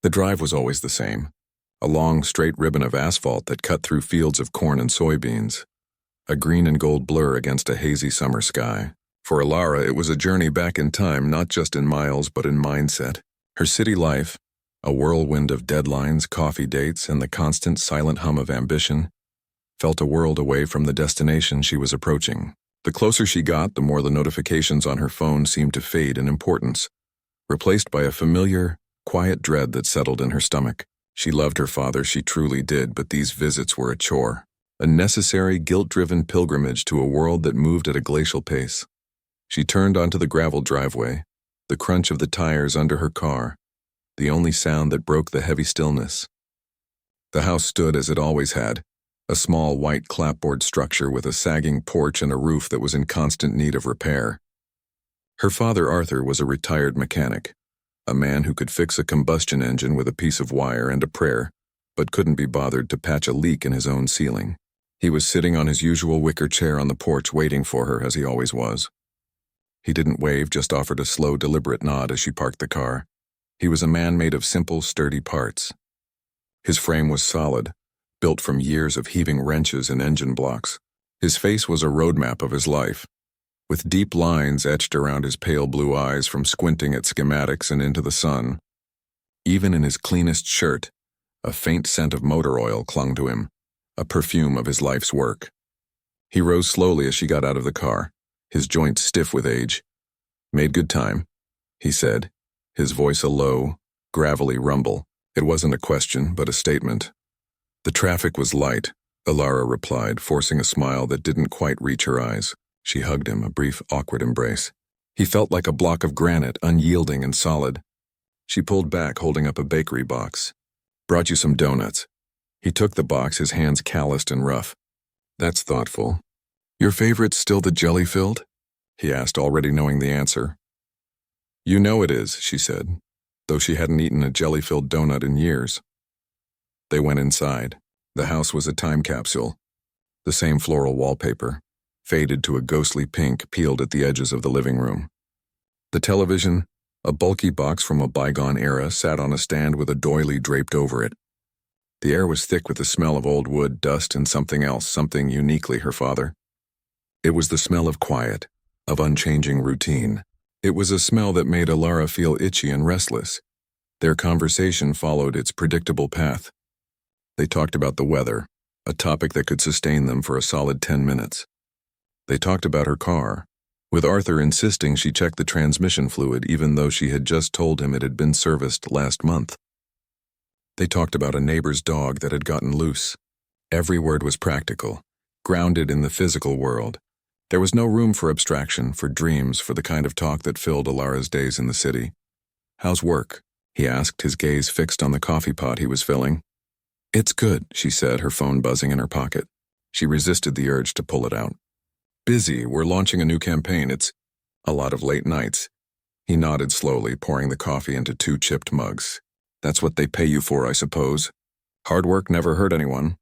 The drive was always the same, a long, straight ribbon of asphalt that cut through fields of corn and soybeans, a green and gold blur against a hazy summer sky. For Alara, it was a journey back in time, not just in miles, but in mindset. Her city life, a whirlwind of deadlines, coffee dates, and the constant silent hum of ambition, felt a world away from the destination she was approaching. The closer she got, the more the notifications on her phone seemed to fade in importance, replaced by a familiar, quiet dread that settled in her stomach. She loved her father, she truly did, but these visits were a chore, a necessary, guilt-driven pilgrimage to a world that moved at a glacial pace. She turned onto the gravel driveway, the crunch of the tires under her car, the only sound that broke the heavy stillness. The house stood as it always had, a small white clapboard structure with a sagging porch and a roof that was in constant need of repair. Her father, Arthur, was a retired mechanic, a man who could fix a combustion engine with a piece of wire and a prayer, but couldn't be bothered to patch a leak in his own ceiling. He was sitting on his usual wicker chair on the porch waiting for her, as he always was. He didn't wave, just offered a slow, deliberate nod as she parked the car. He was a man made of simple, sturdy parts. His frame was solid, built from years of heaving wrenches and engine blocks. His face was a roadmap of his life, with deep lines etched around his pale blue eyes from squinting at schematics and into the sun. Even in his cleanest shirt, a faint scent of motor oil clung to him, a perfume of his life's work. He rose slowly as she got out of the car, his joints stiff with age. "Made good time," he said, his voice a low, gravelly rumble. It wasn't a question, but a statement. "The traffic was light," Alara replied, forcing a smile that didn't quite reach her eyes. She hugged him, a brief, awkward embrace. He felt like a block of granite, unyielding and solid. She pulled back, holding up a bakery box. "Brought you some donuts." He took the box, his hands calloused and rough. "That's thoughtful. Your favorite's still the jelly-filled?" he asked, already knowing the answer. "You know it is," she said, though she hadn't eaten a jelly-filled donut in years. They went inside. The house was a time capsule. The same floral wallpaper, faded to a ghostly pink, peeled at the edges of the living room. The television, a bulky box from a bygone era, sat on a stand with a doily draped over it. The air was thick with the smell of old wood, dust, and something else, something uniquely her father. It was the smell of quiet, of unchanging routine. It was a smell that made Alara feel itchy and restless. Their conversation followed its predictable path. They talked about the weather, a topic that could sustain them for a solid 10 minutes. They talked about her car, with Arthur insisting she check the transmission fluid even though she had just told him it had been serviced last month. They talked about a neighbor's dog that had gotten loose. Every word was practical, grounded in the physical world. There was no room for abstraction, for dreams, for the kind of talk that filled Alara's days in the city. "How's work?" he asked, his gaze fixed on the coffee pot he was filling. "It's good," she said, her phone buzzing in her pocket. She resisted the urge to pull it out. "Busy, we're launching a new campaign. It's a lot of late nights." He nodded slowly, pouring the coffee into 2 chipped mugs. "That's what they pay you for, I suppose. Hard work never hurt anyone."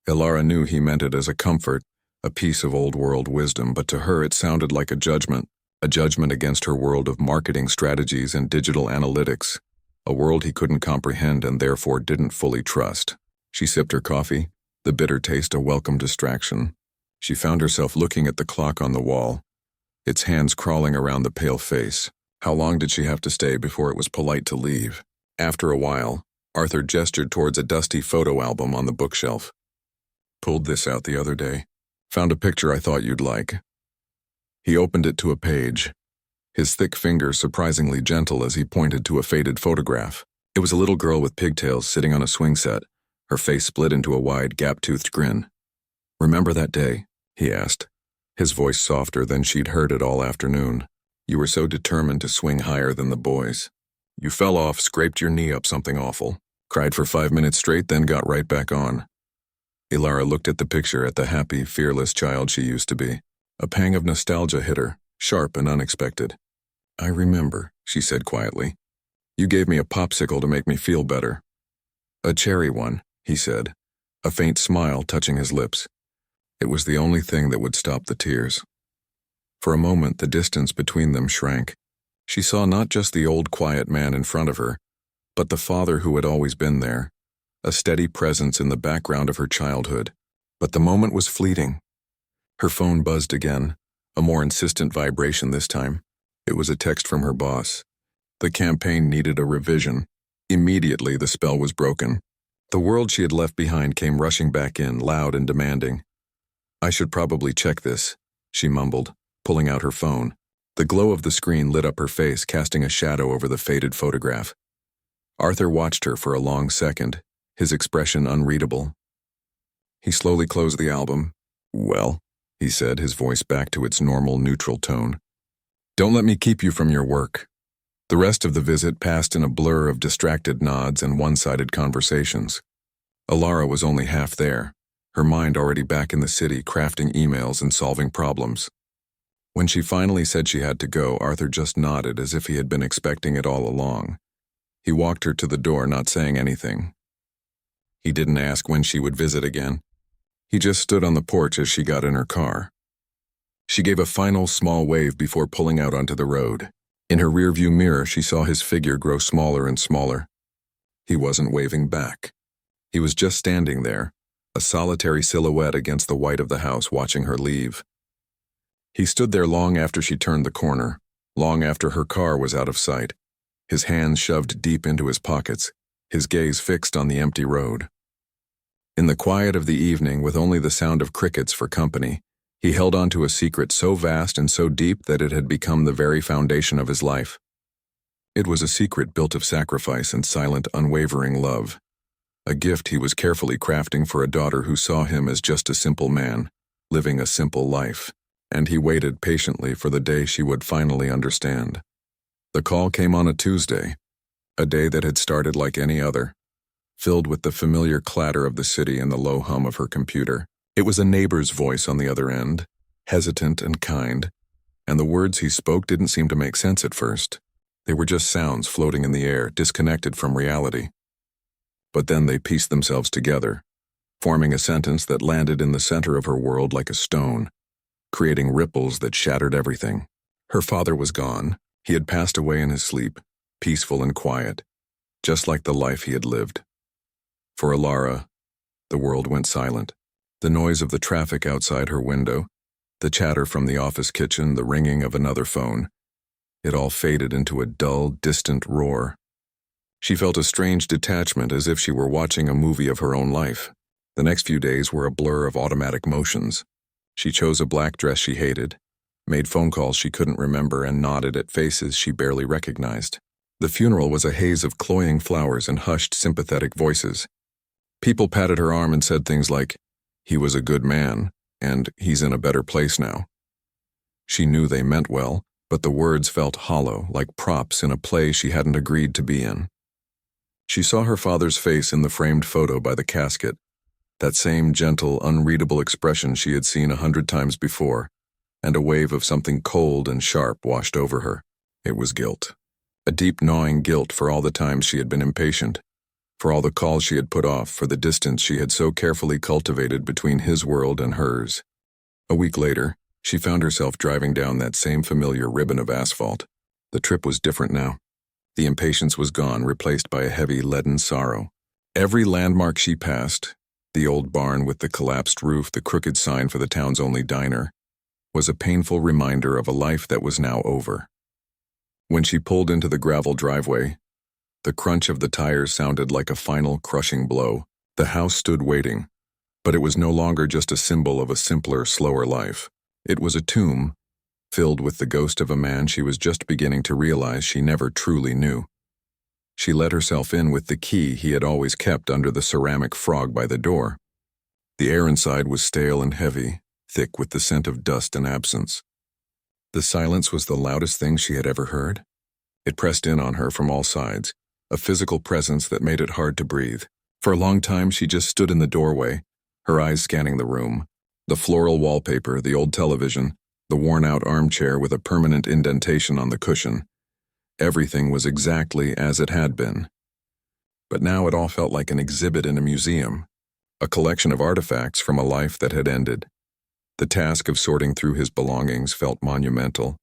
Alara knew he meant it as a comfort, a piece of old-world wisdom, but to her it sounded like a judgment against her world of marketing strategies and digital analytics, a world he couldn't comprehend and therefore didn't fully trust. She sipped her coffee, the bitter taste a welcome distraction. She found herself looking at the clock on the wall, its hands crawling around the pale face. How long did she have to stay before it was polite to leave? After a while, Arthur gestured towards a dusty photo album on the bookshelf. "Pulled this out the other day. Found a picture I thought you'd like." He opened it to a page, his thick fingers surprisingly gentle as he pointed to a faded photograph. It was a little girl with pigtails sitting on a swing set, her face split into a wide, gap-toothed grin. "Remember that day?" he asked, his voice softer than she'd heard it all afternoon. "You were so determined to swing higher than the boys. You fell off, scraped your knee up something awful, cried for 5 minutes straight, then got right back on." Alara looked at the picture, at the happy, fearless child she used to be. A pang of nostalgia hit her, sharp and unexpected. "I remember," she said quietly. "You gave me a popsicle to make me feel better." "A cherry one," he said, a faint smile touching his lips. It was the only thing that would stop the tears. For a moment, the distance between them shrank. She saw not just the old quiet man in front of her, but the father who had always been there, a steady presence in the background of her childhood. But the moment was fleeting. Her phone buzzed again, a more insistent vibration this time. It was a text from her boss. The campaign needed a revision. Immediately, the spell was broken. The world she had left behind came rushing back in, loud and demanding. "I should probably check this," she mumbled, pulling out her phone. The glow of the screen lit up her face, casting a shadow over the faded photograph. Arthur watched her for a long second, his expression unreadable. He slowly closed the album. "Well," he said, his voice back to its normal, neutral tone. "Don't let me keep you from your work." The rest of the visit passed in a blur of distracted nods and one-sided conversations. Alara was only half there, her mind already back in the city, crafting emails and solving problems. When she finally said she had to go, Arthur just nodded as if he had been expecting it all along. He walked her to the door, not saying anything. He didn't ask when she would visit again. He just stood on the porch as she got in her car. She gave a final small wave before pulling out onto the road. In her rearview mirror, she saw his figure grow smaller and smaller. He wasn't waving back. He was just standing there, a solitary silhouette against the white of the house, watching her leave. He stood there long after she turned the corner, long after her car was out of sight, his hands shoved deep into his pockets, his gaze fixed on the empty road. In the quiet of the evening, with only the sound of crickets for company, he held on to a secret so vast and so deep that it had become the very foundation of his life. It was a secret built of sacrifice and silent, unwavering love, a gift he was carefully crafting for a daughter who saw him as just a simple man, living a simple life, and he waited patiently for the day she would finally understand. The call came on a Tuesday, a day that had started like any other, filled with the familiar clatter of the city and the low hum of her computer. It was a neighbor's voice on the other end, hesitant and kind, and the words he spoke didn't seem to make sense at first. They were just sounds floating in the air, disconnected from reality. But then they pieced themselves together, forming a sentence that landed in the center of her world like a stone, creating ripples that shattered everything. Her father was gone. He had passed away in his sleep, peaceful and quiet, just like the life he had lived. For Alara, the world went silent. The noise of the traffic outside her window, the chatter from the office kitchen, the ringing of another phone, it all faded into a dull, distant roar. She felt a strange detachment, as if she were watching a movie of her own life. The next few days were a blur of automatic motions. She chose a black dress she hated, made phone calls she couldn't remember, and nodded at faces she barely recognized. The funeral was a haze of cloying flowers and hushed, sympathetic voices. People patted her arm and said things like, "He was a good man," and "He's in a better place now." She knew they meant well, but the words felt hollow, like props in a play she hadn't agreed to be in. She saw her father's face in the framed photo by the casket, that same gentle, unreadable expression she had seen 100 times before, and a wave of something cold and sharp washed over her. It was guilt. A deep, gnawing guilt for all the times she had been impatient, for all the calls she had put off, for the distance she had so carefully cultivated between his world and hers. A week later, she found herself driving down that same familiar ribbon of asphalt. The trip was different now. The impatience was gone, replaced by a heavy, leaden sorrow. Every landmark she passed, the old barn with the collapsed roof, the crooked sign for the town's only diner, was a painful reminder of a life that was now over. When she pulled into the gravel driveway, the crunch of the tires sounded like a final, crushing blow. The house stood waiting, but it was no longer just a symbol of a simpler, slower life. It was a tomb, filled with the ghost of a man she was just beginning to realize she never truly knew. She let herself in with the key he had always kept under the ceramic frog by the door. The air inside was stale and heavy, thick with the scent of dust and absence. The silence was the loudest thing she had ever heard. It pressed in on her from all sides, a physical presence that made it hard to breathe. For a long time, she just stood in the doorway, her eyes scanning the room. The floral wallpaper, the old television, the worn-out armchair with a permanent indentation on the cushion. Everything was exactly as it had been. But now it all felt like an exhibit in a museum, a collection of artifacts from a life that had ended. The task of sorting through his belongings felt monumental,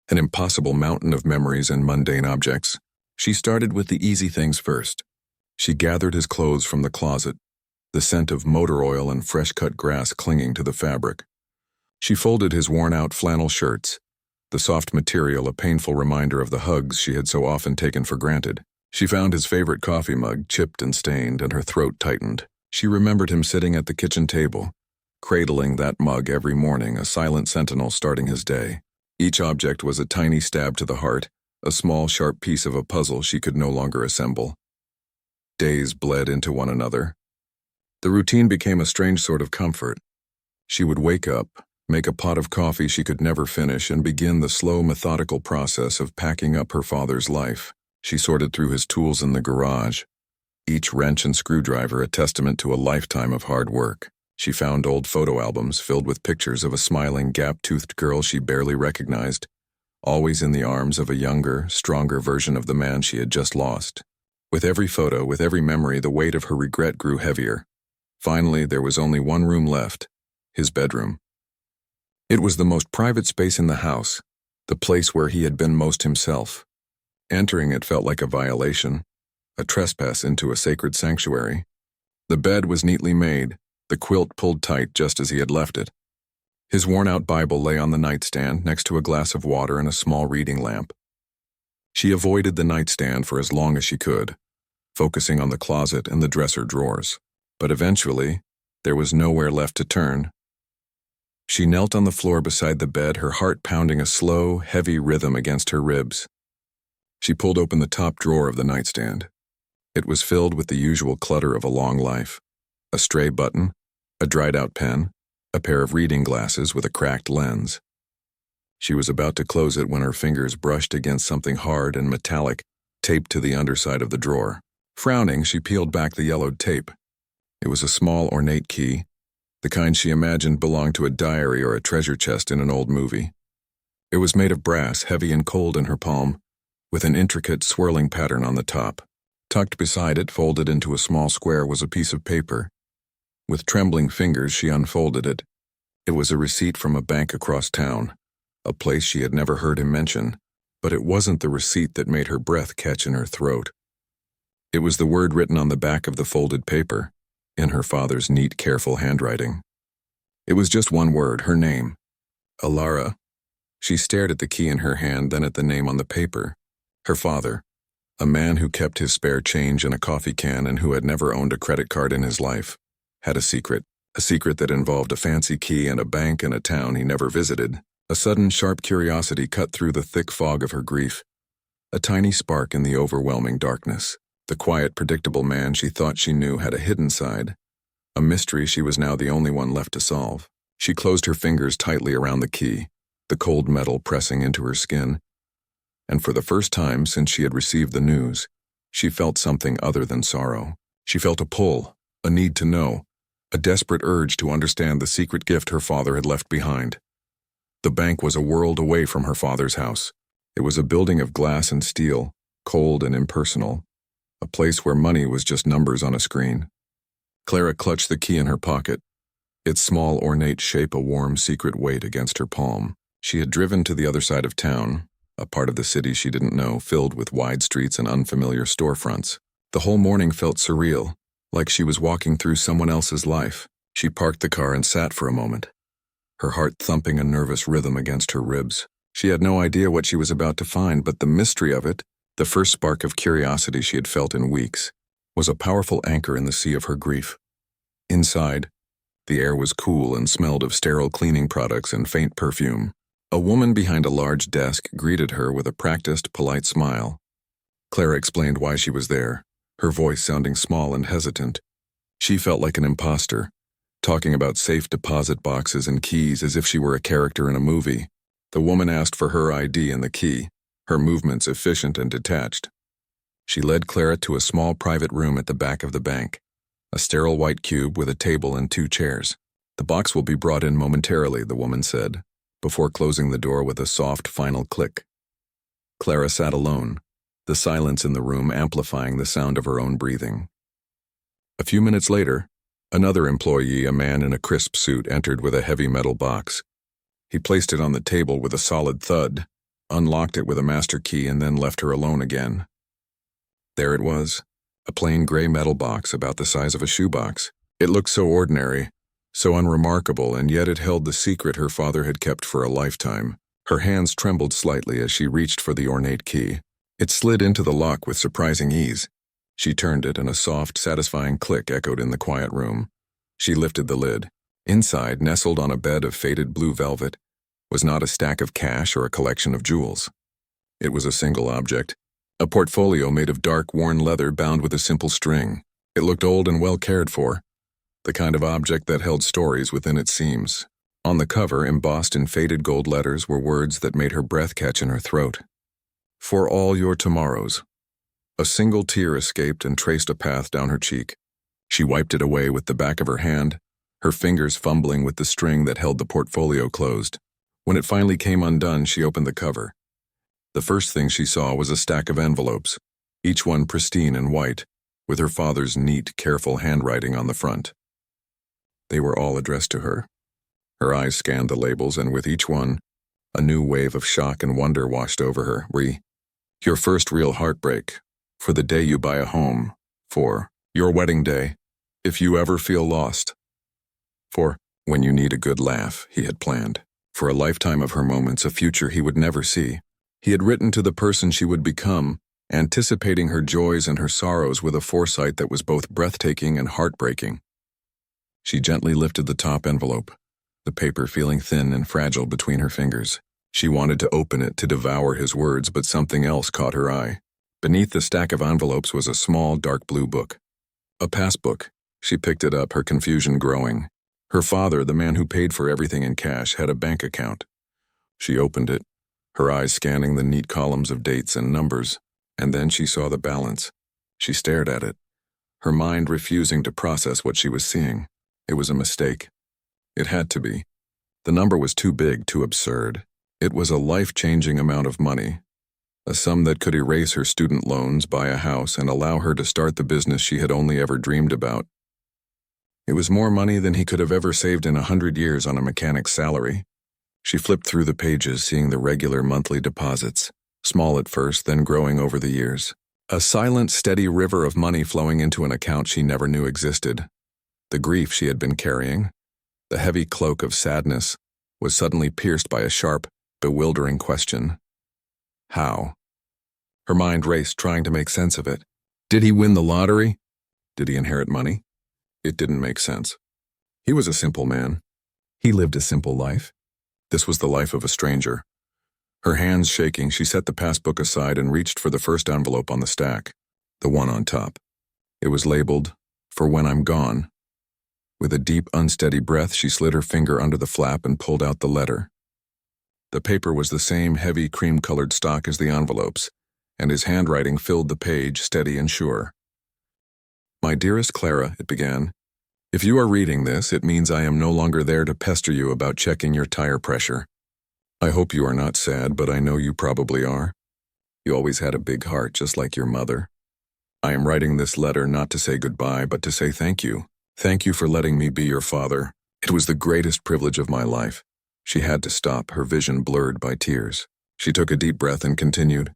an impossible mountain of memories and mundane objects. She started with the easy things first. She gathered his clothes from the closet, the scent of motor oil and fresh-cut grass clinging to the fabric. She folded his worn-out flannel shirts, the soft material a painful reminder of the hugs she had so often taken for granted. She found his favorite coffee mug chipped and stained, and her throat tightened. She remembered him sitting at the kitchen table, cradling that mug every morning, a silent sentinel starting his day. Each object was a tiny stab to the heart, a small, sharp piece of a puzzle she could no longer assemble. Days bled into one another. The routine became a strange sort of comfort. She would wake up, make a pot of coffee she could never finish, and begin the slow, methodical process of packing up her father's life. She sorted through his tools in the garage, each wrench and screwdriver a testament to a lifetime of hard work. She found old photo albums filled with pictures of a smiling, gap-toothed girl she barely recognized, always in the arms of a younger, stronger version of the man she had just lost. With every photo, with every memory, the weight of her regret grew heavier. Finally, there was only one room left, his bedroom. It was the most private space in the house, the place where he had been most himself. Entering it felt like a violation, a trespass into a sacred sanctuary. The bed was neatly made, the quilt pulled tight just as he had left it. His worn-out Bible lay on the nightstand next to a glass of water and a small reading lamp. She avoided the nightstand for as long as she could, focusing on the closet and the dresser drawers. But eventually, there was nowhere left to turn. She knelt on the floor beside the bed, her heart pounding a slow, heavy rhythm against her ribs. She pulled open the top drawer of the nightstand. It was filled with the usual clutter of a long life. A stray button, a dried-out pen, a pair of reading glasses with a cracked lens. She was about to close it when her fingers brushed against something hard and metallic, taped to the underside of the drawer. Frowning, she peeled back the yellowed tape. It was a small, ornate key, the kind she imagined belonged to a diary or a treasure chest in an old movie. It was made of brass, heavy and cold in her palm, with an intricate, swirling pattern on the top. Tucked beside it, folded into a small square, was a piece of paper. With trembling fingers, she unfolded it. It was a receipt from a bank across town, a place she had never heard him mention, but it wasn't the receipt that made her breath catch in her throat. It was the word written on the back of the folded paper, in her father's neat, careful handwriting. It was just one word, her name, Alara. She stared at the key in her hand, then at the name on the paper. Her father, a man who kept his spare change in a coffee can and who had never owned a credit card in his life, had a secret that involved a fancy key and a bank in a town he never visited. A sudden, sharp curiosity cut through the thick fog of her grief, a tiny spark in the overwhelming darkness. The quiet, predictable man she thought she knew had a hidden side, a mystery she was now the only one left to solve. She closed her fingers tightly around the key, the cold metal pressing into her skin, and for the first time since she had received the news, she felt something other than sorrow. She felt a pull, a need to know, a desperate urge to understand the secret gift her father had left behind. The bank was a world away from her father's house. It was a building of glass and steel, cold and impersonal, a place where money was just numbers on a screen. Clara clutched the key in her pocket, its small, ornate shape a warm, secret weight against her palm. She had driven to the other side of town, a part of the city she didn't know, filled with wide streets and unfamiliar storefronts. The whole morning felt surreal, like she was walking through someone else's life. She parked the car and sat for a moment, her heart thumping a nervous rhythm against her ribs. She had no idea what she was about to find, but the mystery of it, the first spark of curiosity she had felt in weeks, was a powerful anchor in the sea of her grief. Inside, the air was cool and smelled of sterile cleaning products and faint perfume. A woman behind a large desk greeted her with a practiced, polite smile. Clara explained why she was there, her voice sounding small and hesitant. She felt like an imposter, talking about safe deposit boxes and keys as if she were a character in a movie. The woman asked for her ID and the key, her movements efficient and detached. She led Clara to a small private room at the back of the bank, a sterile white cube with a table and 2 chairs. "The box will be brought in momentarily," the woman said, before closing the door with a soft, final click. Clara sat alone, the silence in the room amplifying the sound of her own breathing. A few minutes later, another employee, a man in a crisp suit, entered with a heavy metal box. He placed it on the table with a solid thud, unlocked it with a master key, and then left her alone again. There it was, a plain gray metal box about the size of a shoebox. It looked so ordinary, so unremarkable, and yet it held the secret her father had kept for a lifetime. Her hands trembled slightly as she reached for the ornate key. It slid into the lock with surprising ease. She turned it, and a soft, satisfying click echoed in the quiet room. She lifted the lid. Inside, nestled on a bed of faded blue velvet, was not a stack of cash or a collection of jewels. It was a single object, a portfolio made of dark, worn leather bound with a simple string. It looked old and well cared for, the kind of object that held stories within its seams. On the cover, embossed in faded gold letters, were words that made her breath catch in her throat. "For all your tomorrows." A single tear escaped and traced a path down her cheek. She wiped it away with the back of her hand, her fingers fumbling with the string that held the portfolio closed. When it finally came undone, she opened the cover. The first thing she saw was a stack of envelopes, each one pristine and white, with her father's neat, careful handwriting on the front. They were all addressed to her. Her eyes scanned the labels, and with each one, a new wave of shock and wonder washed over her. Your first real heartbreak, for the day you buy a home, for your wedding day, if you ever feel lost, for when you need a good laugh, he had planned, for a lifetime of her moments, a future he would never see. He had written to the person she would become, anticipating her joys and her sorrows with a foresight that was both breathtaking and heartbreaking. She gently lifted the top envelope, the paper feeling thin and fragile between her fingers. She wanted to open it to devour his words, but something else caught her eye. Beneath the stack of envelopes was a small, dark blue book. A passbook. She picked it up, her confusion growing. Her father, the man who paid for everything in cash, had a bank account. She opened it, her eyes scanning the neat columns of dates and numbers, and then she saw the balance. She stared at it, her mind refusing to process what she was seeing. It was a mistake. It had to be. The number was too big, too absurd. It was a life-changing amount of money, a sum that could erase her student loans, buy a house, and allow her to start the business she had only ever dreamed about. It was more money than he could have ever saved in 100 years on a mechanic's salary. She flipped through the pages, seeing the regular monthly deposits, small at first, then growing over the years. A silent, steady river of money flowing into an account she never knew existed. The grief she had been carrying, the heavy cloak of sadness, was suddenly pierced by a sharp, bewildering question. How? Her mind raced, trying to make sense of it. Did he win the lottery? Did he inherit money? It didn't make sense. He was a simple man. He lived a simple life. This was the life of a stranger. Her hands shaking, she set the passbook aside and reached for the first envelope on the stack, the one on top. It was labeled, "For when I'm gone." With a deep, unsteady breath, she slid her finger under the flap and pulled out the letter. The paper was the same heavy, cream-colored stock as the envelopes, and his handwriting filled the page, steady and sure. "My dearest Clara," it began, "if you are reading this, it means I am no longer there to pester you about checking your tire pressure. I hope you are not sad, but I know you probably are. You always had a big heart, just like your mother. I am writing this letter not to say goodbye, but to say thank you. Thank you for letting me be your father. It was the greatest privilege of my life." She had to stop, her vision blurred by tears. She took a deep breath and continued,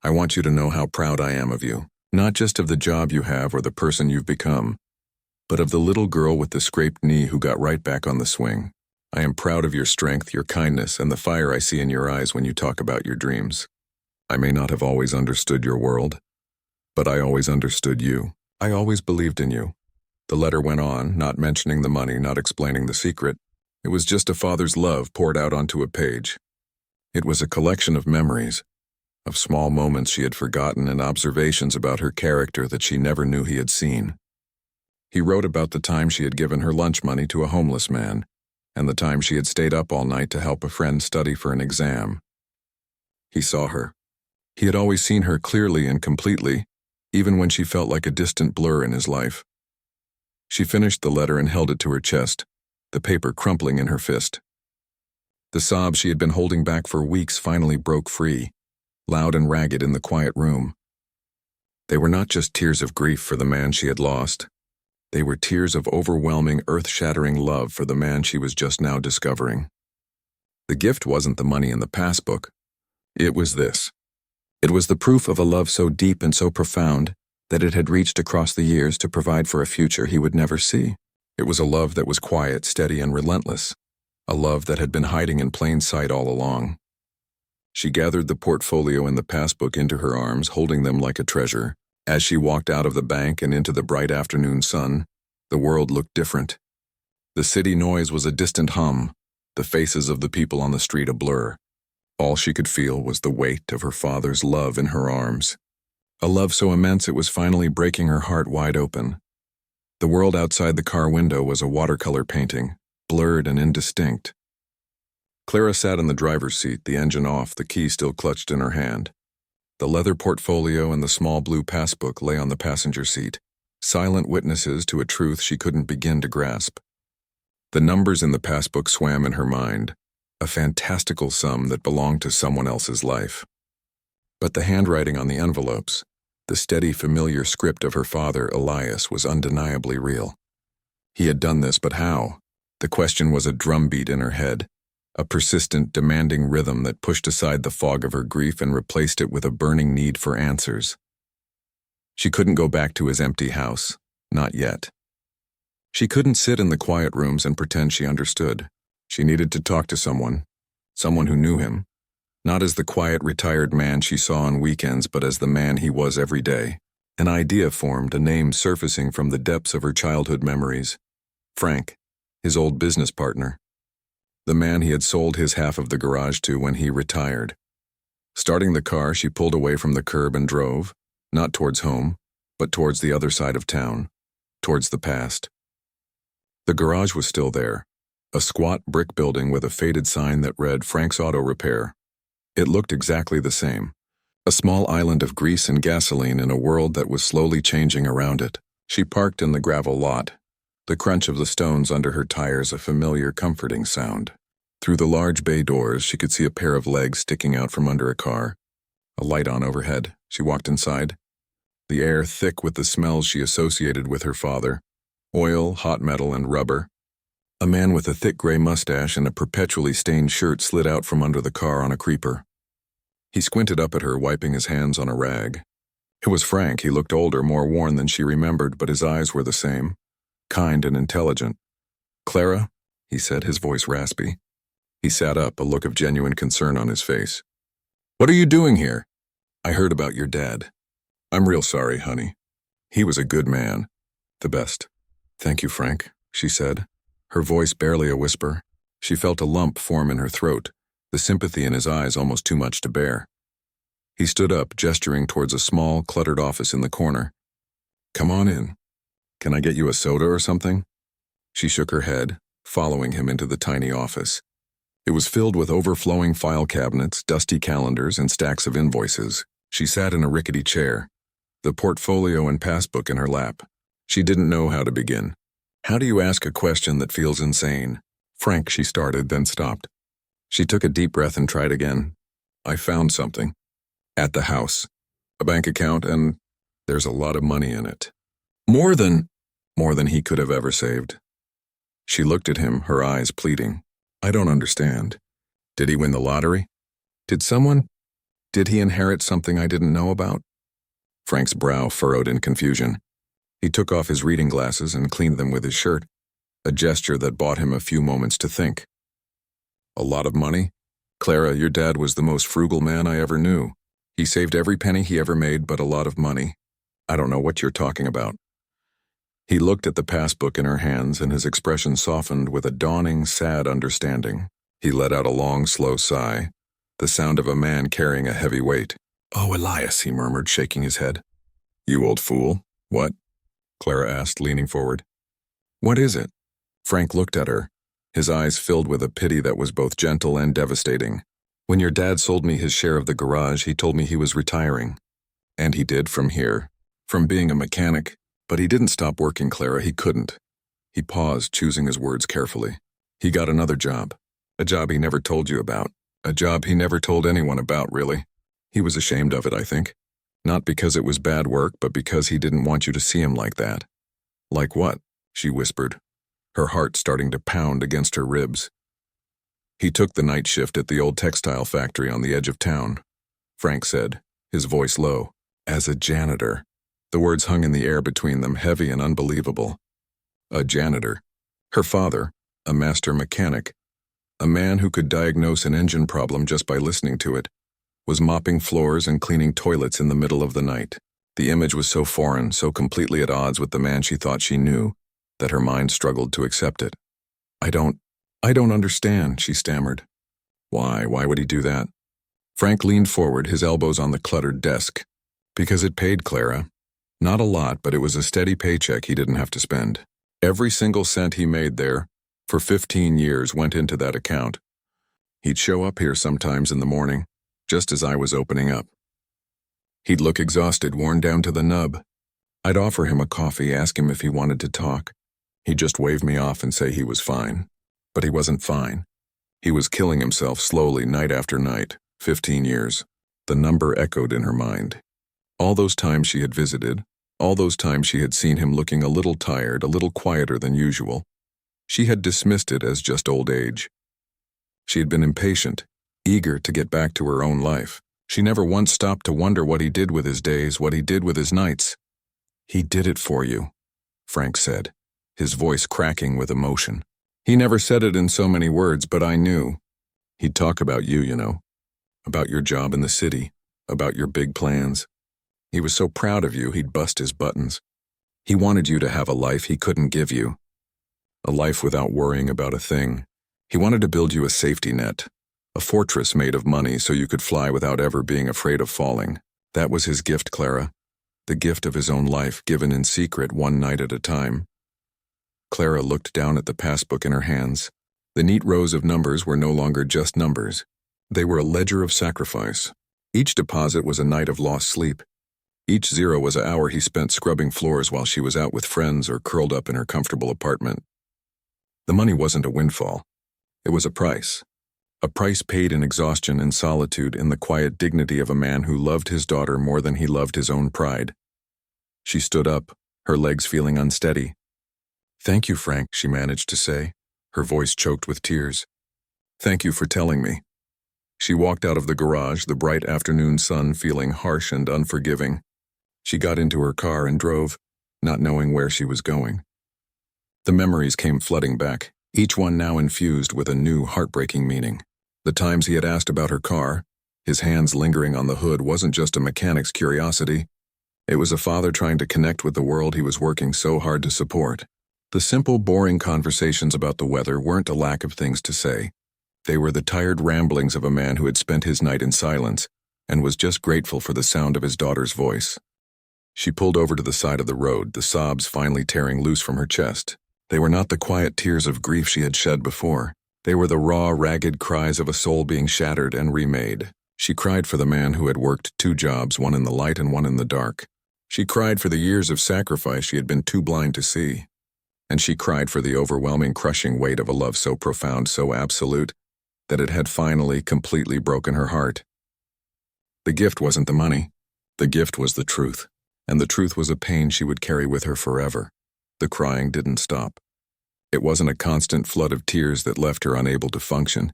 "I want you to know how proud I am of you, not just of the job you have or the person you've become, but of the little girl with the scraped knee who got right back on the swing. I am proud of your strength, your kindness, and the fire I see in your eyes when you talk about your dreams. I may not have always understood your world, but I always understood you. I always believed in you." The letter went on, not mentioning the money, not explaining the secret. It was just a father's love poured out onto a page. It was a collection of memories, of small moments she had forgotten and observations about her character that she never knew he had seen. He wrote about the time she had given her lunch money to a homeless man, and the time she had stayed up all night to help a friend study for an exam. He saw her. He had always seen her clearly and completely, even when she felt like a distant blur in his life. She finished the letter and held it to her chest, the paper crumpling in her fist. The sobs she had been holding back for weeks finally broke free, loud and ragged in the quiet room. They were not just tears of grief for the man she had lost. They were tears of overwhelming, earth-shattering love for the man she was just now discovering. The gift wasn't the money in the passbook. It was this. It was the proof of a love so deep and so profound that it had reached across the years to provide for a future he would never see. It was a love that was quiet, steady, and relentless, a love that had been hiding in plain sight all along. She gathered the portfolio and the passbook into her arms, holding them like a treasure. As she walked out of the bank and into the bright afternoon sun, the world looked different. The city noise was a distant hum, the faces of the people on the street a blur. All she could feel was the weight of her father's love in her arms, a love so immense it was finally breaking her heart wide open. The world outside the car window was a watercolor painting, blurred and indistinct. Clara sat in the driver's seat, the engine off, the key still clutched in her hand. The leather portfolio and the small blue passbook lay on the passenger seat, silent witnesses to a truth she couldn't begin to grasp. The numbers in the passbook swam in her mind, a fantastical sum that belonged to someone else's life. But the handwriting on the envelopes, the steady, familiar script of her father, Elias, was undeniably real. He had done this, but how? The question was a drumbeat in her head, a persistent, demanding rhythm that pushed aside the fog of her grief and replaced it with a burning need for answers. She couldn't go back to his empty house, not yet. She couldn't sit in the quiet rooms and pretend she understood. She needed to talk to someone who knew him, not as the quiet, retired man she saw on weekends, but as the man he was every day. An idea formed, a name surfacing from the depths of her childhood memories. Frank, his old business partner. The man he had sold his half of the garage to when he retired. Starting the car, she pulled away from the curb and drove, not towards home, but towards the other side of town, towards the past. The garage was still there, a squat brick building with a faded sign that read Frank's Auto Repair. It looked exactly the same, a small island of grease and gasoline in a world that was slowly changing around it. She parked in the gravel lot, the crunch of the stones under her tires a familiar, comforting sound. Through the large bay doors, she could see a pair of legs sticking out from under a car, a light on overhead. She walked inside, the air thick with the smells she associated with her father, oil, hot metal, and rubber. A man with a thick gray mustache and a perpetually stained shirt slid out from under the car on a creeper. He squinted up at her, wiping his hands on a rag. It was Frank. He looked older, more worn than she remembered, but his eyes were the same, kind and intelligent. "Clara," he said, his voice raspy. He sat up, a look of genuine concern on his face. "What are you doing here?" "I heard about your dad. I'm real sorry, honey. He was a good man. The best." "Thank you, Frank," she said, her voice barely a whisper. She felt a lump form in her throat, the sympathy in his eyes almost too much to bear. He stood up, gesturing towards a small, cluttered office in the corner. "Come on in. Can I get you a soda or something?" She shook her head, following him into the tiny office. It was filled with overflowing file cabinets, dusty calendars, and stacks of invoices. She sat in a rickety chair, the portfolio and passbook in her lap. She didn't know how to begin. How do you ask a question that feels insane? "Frank," she started, then stopped. She took a deep breath and tried again. "I found something. At the house. A bank account, and there's a lot of money in it. More than he could have ever saved." She looked at him, her eyes pleading. "I don't understand. Did he win the lottery? Did he inherit something I didn't know about?" Frank's brow furrowed in confusion. He took off his reading glasses and cleaned them with his shirt, a gesture that bought him a few moments to think. "A lot of money? Clara, your dad was the most frugal man I ever knew. He saved every penny he ever made, but a lot of money. I don't know what you're talking about." He looked at the passbook in her hands, and his expression softened with a dawning, sad understanding. He let out a long, slow sigh, the sound of a man carrying a heavy weight. "Oh, Elias," he murmured, shaking his head. "You old fool. What?" Clara asked, leaning forward. "What is it?" Frank looked at her, his eyes filled with a pity that was both gentle and devastating. "When your dad sold me his share of the garage, he told me he was retiring. And he did, from here, from being a mechanic. But he didn't stop working, Clara. He couldn't." He paused, choosing his words carefully. "He got another job. A job he never told you about. A job he never told anyone about, really. He was ashamed of it, I think. Not because it was bad work, but because he didn't want you to see him like that." "Like what?" she whispered, her heart starting to pound against her ribs. "He took the night shift at the old textile factory on the edge of town," Frank said, his voice low. As a janitor. The words hung in the air between them, heavy and unbelievable. A janitor. Her father, a master mechanic, a man who could diagnose an engine problem just by listening to it, was mopping floors and cleaning toilets in the middle of the night. The image was so foreign, so completely at odds with the man she thought she knew, that her mind struggled to accept it. I don't understand, she stammered. Why would he do that? Frank leaned forward, his elbows on the cluttered desk. Because it paid Clara. Not a lot, but it was a steady paycheck he didn't have to spend. Every single cent he made there, for 15 years, went into that account. He'd show up here sometimes in the morning, just as I was opening up. He'd look exhausted, worn down to the nub. I'd offer him a coffee, ask him if he wanted to talk. He'd just wave me off and say he was fine. But he wasn't fine. He was killing himself slowly, night after night. 15 years. The number echoed in her mind. All those times she had visited, all those times she had seen him looking a little tired, a little quieter than usual, she had dismissed it as just old age. She had been impatient, eager to get back to her own life. She never once stopped to wonder what he did with his days, what he did with his nights. He did it for you, Frank said, his voice cracking with emotion. He never said it in so many words, but I knew. He'd talk about you, you know, about your job in the city, about your big plans. He was so proud of you, he'd bust his buttons. He wanted you to have a life he couldn't give you. A life without worrying about a thing. He wanted to build you a safety net, a fortress made of money so you could fly without ever being afraid of falling. That was his gift, Clara. The gift of his own life, given in secret, one night at a time. Clara looked down at the passbook in her hands. The neat rows of numbers were no longer just numbers. They were a ledger of sacrifice. Each deposit was a night of lost sleep. Each zero was an hour he spent scrubbing floors while she was out with friends or curled up in her comfortable apartment. The money wasn't a windfall. It was a price paid in exhaustion and solitude, in the quiet dignity of a man who loved his daughter more than he loved his own pride. She stood up, her legs feeling unsteady. "Thank you, Frank," she managed to say, her voice choked with tears. "Thank you for telling me." She walked out of the garage, the bright afternoon sun feeling harsh and unforgiving. She got into her car and drove, not knowing where she was going. The memories came flooding back, each one now infused with a new, heartbreaking meaning. The times he had asked about her car, his hands lingering on the hood, wasn't just a mechanic's curiosity. It was a father trying to connect with the world he was working so hard to support. The simple, boring conversations about the weather weren't a lack of things to say. They were the tired ramblings of a man who had spent his night in silence and was just grateful for the sound of his daughter's voice. She pulled over to the side of the road, the sobs finally tearing loose from her chest. They were not the quiet tears of grief she had shed before. They were the raw, ragged cries of a soul being shattered and remade. She cried for the man who had worked 2 jobs, one in the light and one in the dark. She cried for the years of sacrifice she had been too blind to see. And she cried for the overwhelming, crushing weight of a love so profound, so absolute, that it had finally, completely broken her heart. The gift wasn't the money. The gift was the truth. And the truth was a pain she would carry with her forever. The crying didn't stop. It wasn't a constant flood of tears that left her unable to function,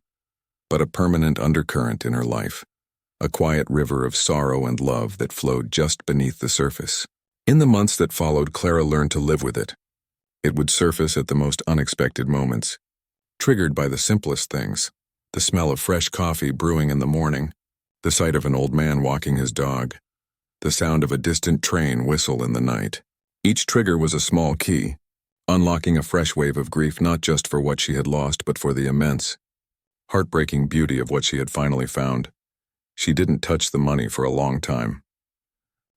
but a permanent undercurrent in her life, a quiet river of sorrow and love that flowed just beneath the surface. In the months that followed, Clara learned to live with it. It would surface at the most unexpected moments, triggered by the simplest things: the smell of fresh coffee brewing in the morning, the sight of an old man walking his dog, the sound of a distant train whistle in the night. Each trigger was a small key, unlocking a fresh wave of grief, not just for what she had lost, but for the immense, heartbreaking beauty of what she had finally found. She didn't touch the money for a long time.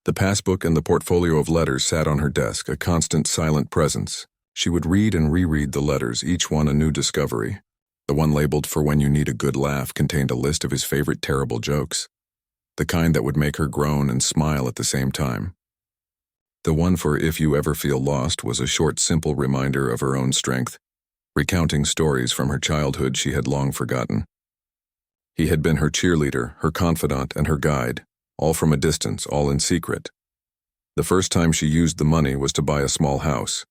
The passbook and the portfolio of letters sat on her desk, a constant silent presence. She would read and reread the letters, each one a new discovery. The one labeled "For When You Need a Good Laugh" contained a list of his favorite terrible jokes, the kind that would make her groan and smile at the same time. The one for "If You Ever Feel Lost" was a short, simple reminder of her own strength, recounting stories from her childhood she had long forgotten. He had been her cheerleader, her confidant, and her guide, all from a distance, all in secret. The first time she used the money was to buy a small house.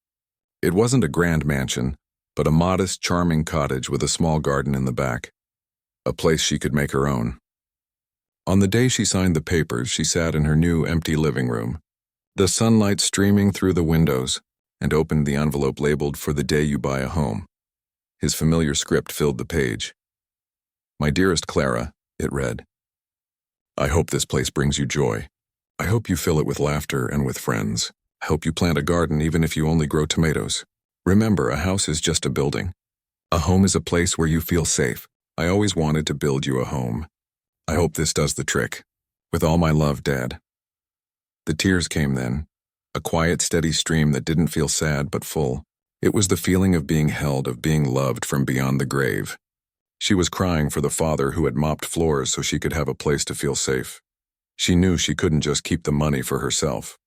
It wasn't a grand mansion, but a modest, charming cottage with a small garden in the back, a place she could make her own. On the day she signed the papers, she sat in her new empty living room, the sunlight streaming through the windows, and opened the envelope labeled "For the day you buy a home." His familiar script filled the page. "My dearest Clara," it read, "I hope this place brings you joy. I hope you fill it with laughter and with friends. I hope you plant a garden even if you only grow tomatoes. Remember, a house is just a building. A home is a place where you feel safe. I always wanted to build you a home. I hope this does the trick. With all my love, Dad." The tears came then, a quiet, steady stream that didn't feel sad but full. It was the feeling of being held, of being loved from beyond the grave. She was crying for the father who had mopped floors so she could have a place to feel safe. She knew she couldn't just keep the money for herself.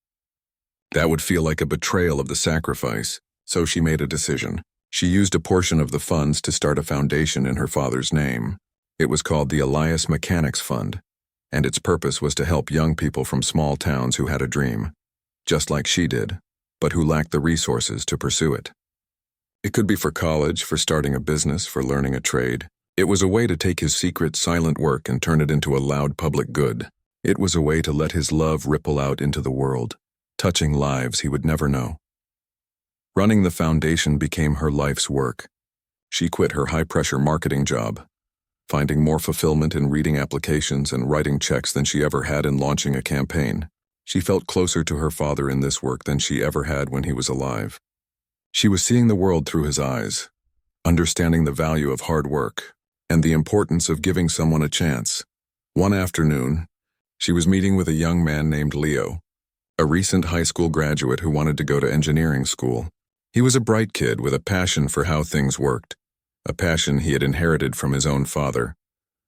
That would feel like a betrayal of the sacrifice, so she made a decision. She used a portion of the funds to start a foundation in her father's name. It was called the Elias Mechanics Fund, and its purpose was to help young people from small towns who had a dream, just like she did, but who lacked the resources to pursue it. It could be for college, for starting a business, for learning a trade. It was a way to take his secret, silent work and turn it into a loud public good. It was a way to let his love ripple out into the world, touching lives he would never know. Running the foundation became her life's work. She quit her high-pressure marketing job, finding more fulfillment in reading applications and writing checks than she ever had in launching a campaign. She felt closer to her father in this work than she ever had when he was alive. She was seeing the world through his eyes, understanding the value of hard work and the importance of giving someone a chance. One afternoon, she was meeting with a young man named Leo, a recent high school graduate who wanted to go to engineering school. He was a bright kid with a passion for how things worked, a passion he had inherited from his own father,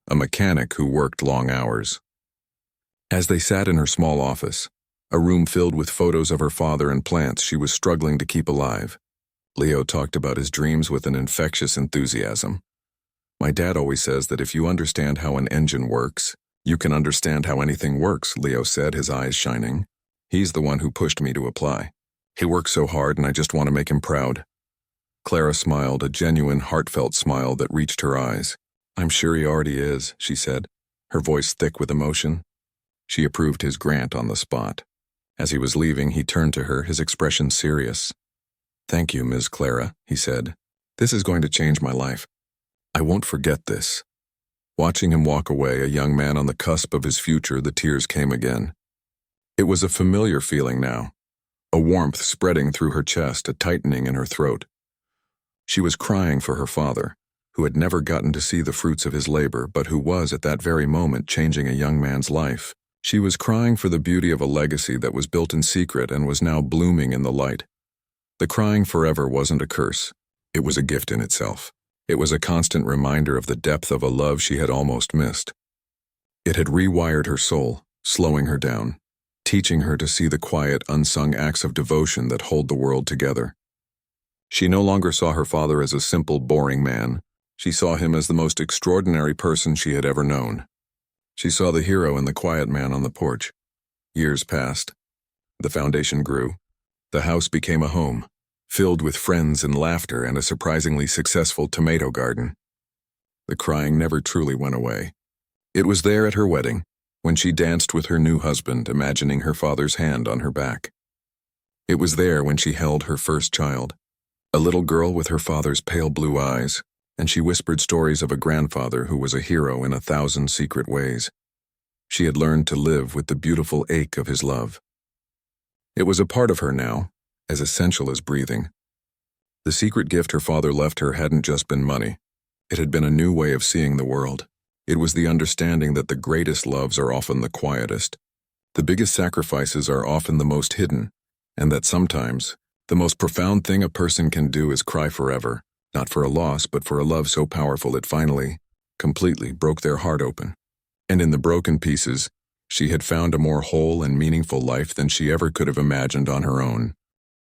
a mechanic who worked long hours. As they sat in her small office, a room filled with photos of her father and plants she was struggling to keep alive, Leo talked about his dreams with an infectious enthusiasm. "My dad always says that if you understand how an engine works, you can understand how anything works," Leo said, his eyes shining. "He's the one who pushed me to apply. He works so hard and I just want to make him proud." Clara smiled, a genuine, heartfelt smile that reached her eyes. "I'm sure he already is," she said, her voice thick with emotion. She approved his grant on the spot. As he was leaving, he turned to her, his expression serious. "Thank you, Ms. Clara," he said. "This is going to change my life. I won't forget this." Watching him walk away, a young man on the cusp of his future, the tears came again. It was a familiar feeling now, a warmth spreading through her chest, a tightening in her throat. She was crying for her father, who had never gotten to see the fruits of his labor, but who was at that very moment changing a young man's life. She was crying for the beauty of a legacy that was built in secret and was now blooming in the light. The crying forever wasn't a curse. It was a gift in itself. It was a constant reminder of the depth of a love she had almost missed. It had rewired her soul, slowing her down, teaching her to see the quiet, unsung acts of devotion that hold the world together. She no longer saw her father as a simple, boring man. She saw him as the most extraordinary person she had ever known. She saw the hero in the quiet man on the porch. Years passed. The foundation grew. The house became a home, filled with friends and laughter and a surprisingly successful tomato garden. The crying never truly went away. It was there at her wedding, when she danced with her new husband, imagining her father's hand on her back. It was there when she held her first child, a little girl with her father's pale blue eyes, and she whispered stories of a grandfather who was a hero in 1,000 secret ways. She had learned to live with the beautiful ache of his love. It was a part of her now, as essential as breathing. The secret gift her father left her hadn't just been money. It had been a new way of seeing the world. It was the understanding that the greatest loves are often the quietest. The biggest sacrifices are often the most hidden, and that sometimes, the most profound thing a person can do is cry forever, not for a loss, but for a love so powerful it finally, completely broke their heart open. And in the broken pieces, she had found a more whole and meaningful life than she ever could have imagined on her own.